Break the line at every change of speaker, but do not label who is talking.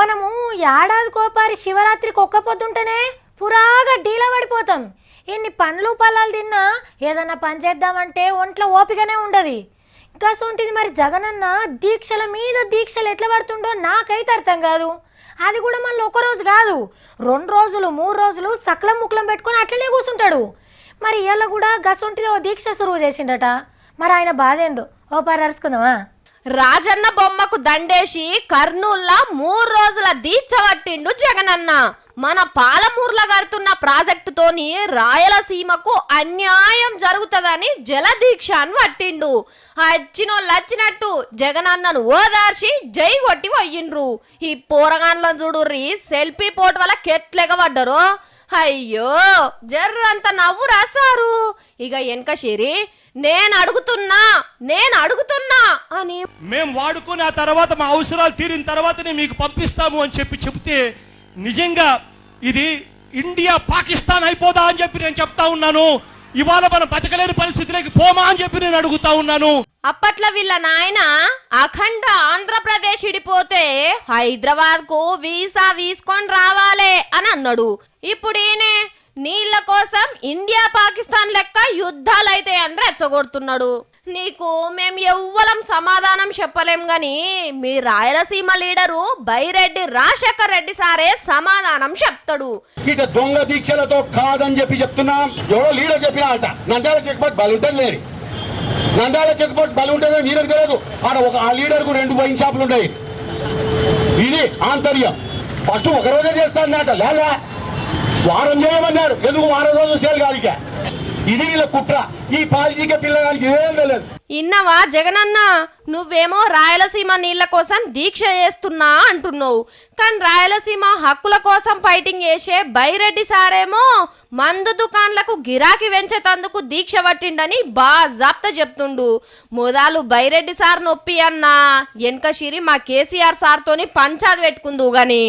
మనము ఏడాది కోపారి శివరాత్రికి ఒక్క పొద్దుంటేనే పురాగా డీలా పడిపోతాం. ఎన్ని పండ్లు పొలాలు తిన్నా ఏదన్నా పని చేద్దామంటే ఒంట్లో ఓపికనే ఉండదు. గసొంటిది మరి జగనన్న దీక్షల మీద దీక్షలు ఎట్లా పడుతుండో నాకైతే అర్థం కాదు. అది కూడా మళ్ళీ ఒక రోజు కాదు, 2 రోజులు 3 రోజులు సకలం ముక్కలం పెట్టుకొని అట్లనే కూర్చుంటాడు. మరి ఇవాళ కూడా గసొంటిది ఓ దీక్ష సురువు చేసిండట. మరి ఆయన బాధ ఏందో ఓ పారి అరుచుకుందామా.
రాజన్న బొమ్మకు దండేసి కర్నూల్లో 3 రోజుల దీక్ష పట్టిండు జగనన్న. మన పాలమూరులో కడుతున్న ప్రాజెక్టుతోని రాయలసీమకు అన్యాయం జరుగుతుందని జలదీక్ష అని పట్టిండు. వచ్చినోళ్ళు వచ్చినట్టు జగనన్నను ఓదార్చి జై కొట్టి పోయిండ్రు. ఈ పోరగాన్లను చూడుర్రి, సెల్ఫీ పోటు వల్ల కెట్లెగబడ్డరు. అయ్యో జర్రంత నవ్వు రాసారు. ఇక వెనకశేరి నేను అడుగుతున్నా అని
మేము వాడుకొని ఆ తర్వాత మా అవసరాలు తీరిన తర్వాతనే మీకు పంపిస్తాము అని చెప్తే నిజంగా ఇది ఇండియా పాకిస్తాన్ అయిపోదా అని చెప్పి నేను చెప్తా ఉన్నాను. ఇవాళ మనం బతకలేని పరిస్థితిలోకి పోమా అని చెప్పి నేను అడుగుతా ఉన్నాను.
అప్పట్లో వీళ్ళ నాయన అఖండ ఆంధ్రప్రదేశ్ ఇడిపోతే హైదరాబాద్ కు వీసా తీసుకొని రావాలే అని అన్నాడు. ఇప్పుడు ఈయనే నీళ్ల కోసం ఇండియా పాకిస్తాన్ లెక్క యుద్ధాలైతే అని రెచ్చగొడుతున్నాడు. నీకు మేము ఎవ్వలం సమాధానం చెప్పలేం గాని మీ రాయలసీమ లీడరు బైరెడ్డి రాజశేఖర్ రెడ్డి సారే సమాధానం చెప్తాడు.
ఇక దొంగ దీక్షలతో కాదని చెప్పి చెప్తున్నా. ఎవరో లీడర్ చెప్పినా అంట నంద్యాల చెక్ పోస్ట్ బలి ఉంటుంది లేని, నంద్యాల చెక్ పోస్ట్ బలి ఉంటుంది నీళ్ళకి తెలియదు. ఆడ ఆ లీడర్ కు 2 వైన్ షాపులు ఉంటాయి. ఇది ఆంతర్యం. ఫస్ట్ ఒక రోజే చేస్తాడట, లేదా వారం చేయమన్నాడు. ఎందుకు వారం రోజులు సేల్ కాలిక? ఇది వీళ్ళ కుట్ర. ఈ పాలజీక పిల్లగానికి ఏం తెలియదు.
ఇన్నవా జగనన్న, నువ్వేమో రాయలసీమ నీళ్ల కోసం దీక్ష చేస్తున్నా అంటున్నావు, కానీ రాయలసీమ హక్కుల కోసం ఫైటింగ్ చేసే బైరెడ్డి సారేమో మందు దుకాన్లకు గిరాకీ పెంచేతందుకు దీక్ష పట్టిండని బాజాప్తా చెప్తుండు. మొదలు బైరెడ్డి సార్ నొప్పి అన్నా వెనకశిరి మా కేసీఆర్ సార్తోని పంచాది పెట్టుకుందు గాని.